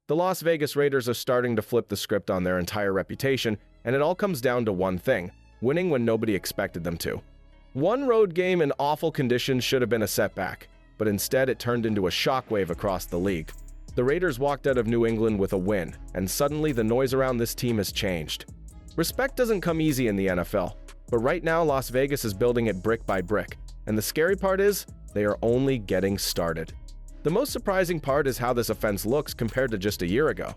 The Las Vegas Raiders are starting to flip the script on their entire reputation, and it all comes down to one thing: winning when nobody expected them to. One road game in awful conditions should have been a setback, but instead it turned into a shockwave across the league. The Raiders walked out of New England with a win, and suddenly the noise around this team has changed. Respect doesn't come easy in the NFL, but right now Las Vegas is building it brick by brick, and the scary part is, they are only getting started. The most surprising part is how this offense looks compared to just a year ago.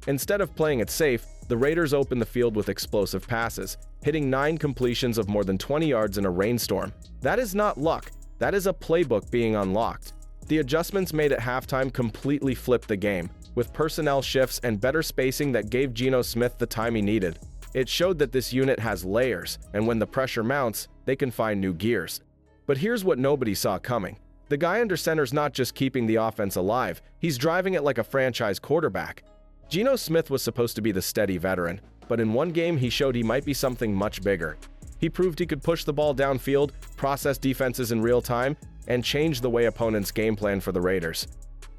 Instead of playing it safe, the Raiders opened the field with explosive passes, hitting 9 completions of more than 20 yards in a rainstorm. That is not luck, that is a playbook being unlocked. The adjustments made at halftime completely flipped the game, with personnel shifts and better spacing that gave Geno Smith the time he needed. It showed that this unit has layers, and when the pressure mounts, they can find new gears. But here's what nobody saw coming. The guy under center's not just keeping the offense alive, he's driving it like a franchise quarterback. Geno Smith was supposed to be the steady veteran, but in one game he showed he might be something much bigger. He proved he could push the ball downfield, process defenses in real time, and change the way opponents game plan for the Raiders.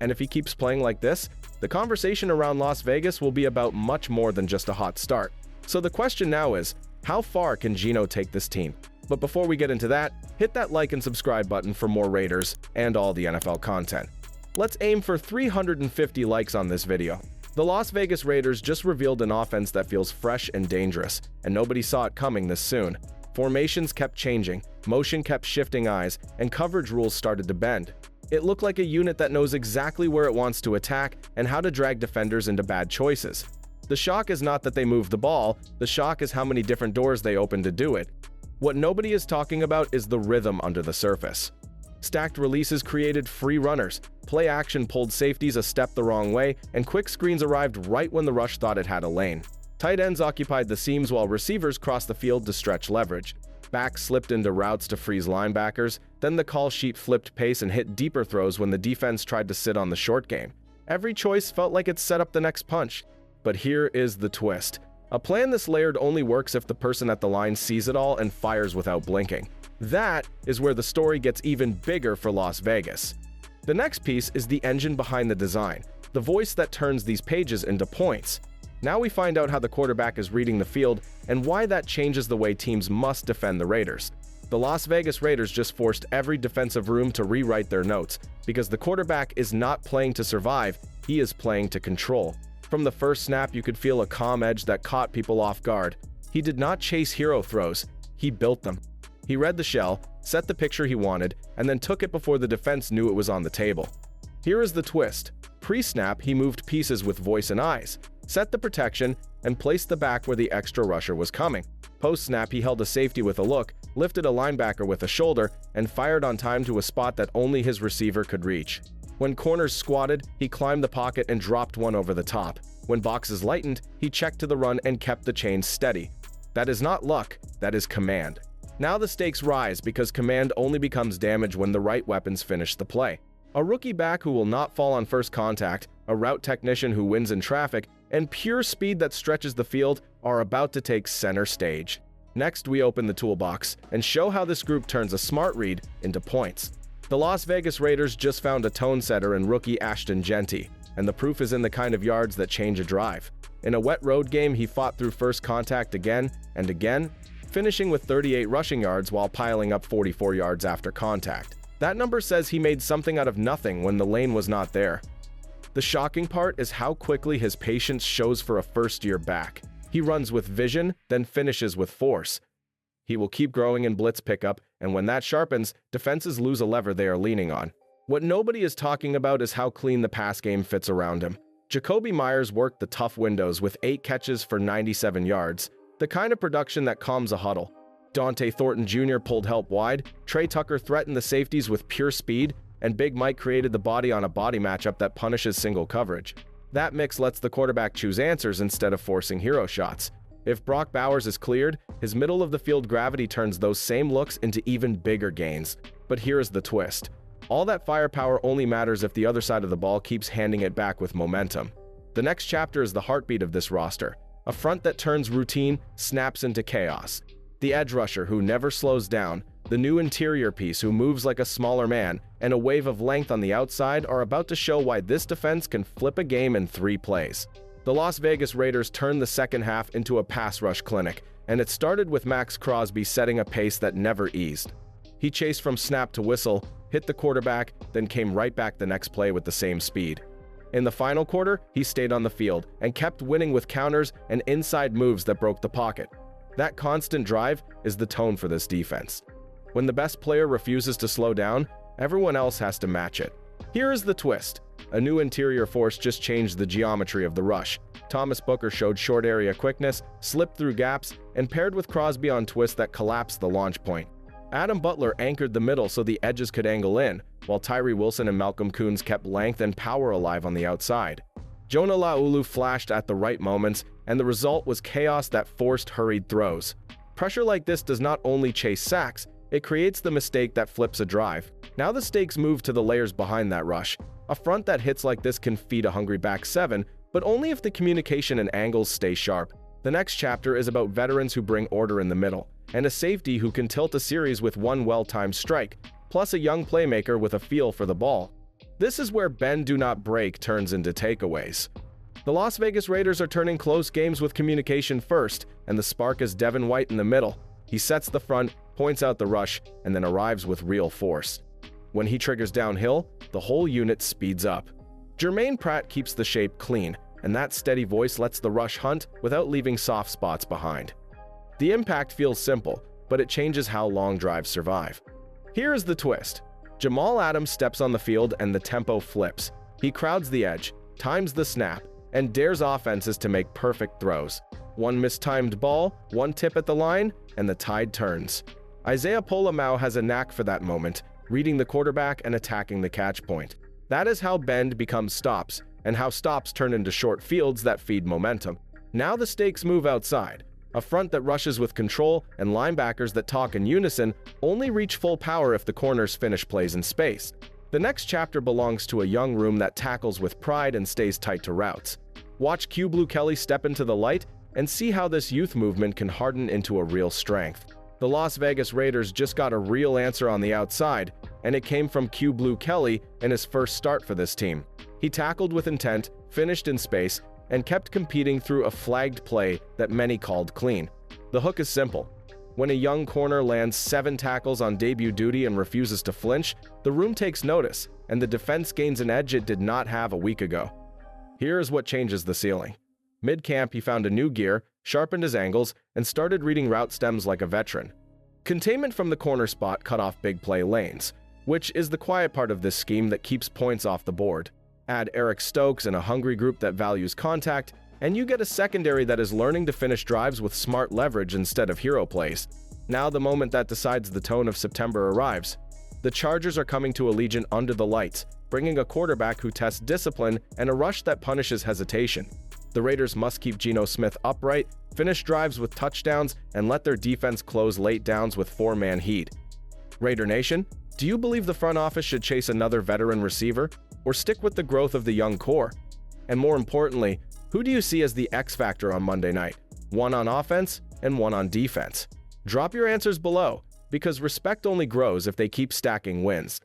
And if he keeps playing like this, the conversation around Las Vegas will be about much more than just a hot start. So the question now is, how far can Geno take this team? But before we get into that, hit that like and subscribe button for more Raiders and all the NFL content. Let's aim for 350 likes on this video. The Las Vegas Raiders just revealed an offense that feels fresh and dangerous, and nobody saw it coming this soon. Formations kept changing, motion kept shifting eyes, and coverage rules started to bend. It looked like a unit that knows exactly where it wants to attack and how to drag defenders into bad choices. The shock is not that they moved the ball, the shock is how many different doors they opened to do it. What nobody is talking about is the rhythm under the surface. Stacked releases created free runners, play action pulled safeties a step the wrong way, and quick screens arrived right when the rush thought it had a lane. Tight ends occupied the seams while receivers crossed the field to stretch leverage. Backs slipped into routes to freeze linebackers, then the call sheet flipped pace and hit deeper throws when the defense tried to sit on the short game. Every choice felt like it set up the next punch. But here is the twist. A plan this layered only works if the person at the line sees it all and fires without blinking. That is where the story gets even bigger for Las Vegas. The next piece is the engine behind the design, the voice that turns these pages into points. Now we find out how the quarterback is reading the field and why that changes the way teams must defend the Raiders. The Las Vegas Raiders just forced every defensive room to rewrite their notes, because the quarterback is not playing to survive, he is playing to control. From the first snap, you could feel a calm edge that caught people off guard. He did not chase hero throws, he built them. He read the shell, set the picture he wanted, and then took it before the defense knew it was on the table. Here is the twist. Pre-snap, he moved pieces with voice and eyes, set the protection, and placed the back where the extra rusher was coming. Post-snap, he held a safety with a look, lifted a linebacker with a shoulder, and fired on time to a spot that only his receiver could reach. When corners squatted, he climbed the pocket and dropped one over the top. When boxes lightened, he checked to the run and kept the chains steady. That is not luck, that is command. Now the stakes rise because command only becomes damage when the right weapons finish the play. A rookie back who will not fall on first contact, a route technician who wins in traffic, and pure speed that stretches the field are about to take center stage. Next, we open the toolbox and show how this group turns a smart read into points. The Las Vegas Raiders just found a tone setter in rookie Ashton Jeanty, and the proof is in the kind of yards that change a drive. In a wet road game, he fought through first contact again and again, finishing with 38 rushing yards while piling up 44 yards after contact. That number says he made something out of nothing when the lane was not there. The shocking part is how quickly his patience shows for a first-year back. He runs with vision, then finishes with force. He will keep growing in blitz pickup, and when that sharpens, defenses lose a lever they are leaning on. What nobody is talking about is how clean the pass game fits around him. Jakobi Meyers worked the tough windows with 8 catches for 97 yards, the kind of production that calms a huddle. Dante Thornton Jr. pulled help wide, Trey Tucker threatened the safeties with pure speed, and Big Mike created the body on a body matchup that punishes single coverage. That mix lets the quarterback choose answers instead of forcing hero shots. If Brock Bowers is cleared, his middle-of-the-field gravity turns those same looks into even bigger gains. But here is the twist. All that firepower only matters if the other side of the ball keeps handing it back with momentum. The next chapter is the heartbeat of this roster. A front that turns routine, snaps into chaos. The edge rusher who never slows down, The new interior piece who moves like a smaller man and a wave of length on the outside are about to show why this defense can flip a game in 3 plays. The Las Vegas Raiders turned the second half into a pass rush clinic, and it started with Max Crosby setting a pace that never eased. He chased from snap to whistle, hit the quarterback, then came right back the next play with the same speed. In the final quarter, he stayed on the field and kept winning with counters and inside moves that broke the pocket. That constant drive is the tone for this defense. When the best player refuses to slow down, everyone else has to match it. Here is the twist. A new interior force just changed the geometry of the rush. Thomas Booker showed short area quickness, slipped through gaps, and paired with Crosby on twists that collapsed the launch point. Adam Butler anchored the middle so the edges could angle in, while Tyree Wilson and Malcolm Koonce kept length and power alive on the outside. Jonah Laulu flashed at the right moments, and the result was chaos that forced hurried throws. Pressure like this does not only chase sacks, it creates the mistake that flips a drive. Now the stakes move to the layers behind that rush. A front that hits like this can feed a hungry back 7, but only if the communication and angles stay sharp. The next chapter is about veterans who bring order in the middle, and a safety who can tilt a series with one well-timed strike, plus a young playmaker with a feel for the ball. This is where bend do not break turns into takeaways. The Las Vegas Raiders are turning close games with communication first, and the spark is Devin White in the middle. He sets the front, points out the rush, and then arrives with real force. When he triggers downhill, the whole unit speeds up. Jermaine Pratt keeps the shape clean, and that steady voice lets the rush hunt without leaving soft spots behind. The impact feels simple, but it changes how long drives survive. Here is the twist. Jamal Adams steps on the field and the tempo flips. He crowds the edge, times the snap, and dares offenses to make perfect throws. One mistimed ball, one tip at the line, and the tide turns. Isaiah Pola-Mao has a knack for that moment, reading the quarterback and attacking the catch point. That is how bend becomes stops, and how stops turn into short fields that feed momentum. Now the stakes move outside. A front that rushes with control and linebackers that talk in unison only reach full power if the corners finish plays in space. The next chapter belongs to a young room that tackles with pride and stays tight to routes. Watch Q Blue Kelly step into the light and see how this youth movement can harden into a real strength. The Las Vegas Raiders just got a real answer on the outside, and it came from Q Blue Kelly in his first start for this team. He tackled with intent, finished in space, and kept competing through a flagged play that many called clean. The hook is simple. When a young corner lands 7 tackles on debut duty and refuses to flinch, the room takes notice, and the defense gains an edge it did not have a week ago. Here is what changes the ceiling. Mid-camp, he found a new gear, sharpened his angles, and started reading route stems like a veteran. Containment from the corner spot cut off big play lanes, which is the quiet part of this scheme that keeps points off the board. Add Eric Stokes and a hungry group that values contact, and you get a secondary that is learning to finish drives with smart leverage instead of hero plays. Now the moment that decides the tone of September arrives. The Chargers are coming to Allegiant under the lights, bringing a quarterback who tests discipline and a rush that punishes hesitation. The Raiders must keep Geno Smith upright, finish drives with touchdowns, and let their defense close late downs with 4-man heat. Raider Nation, do you believe the front office should chase another veteran receiver, or stick with the growth of the young core? And more importantly, who do you see as the X factor on Monday night? One on offense and one on defense. Drop your answers below, because respect only grows if they keep stacking wins.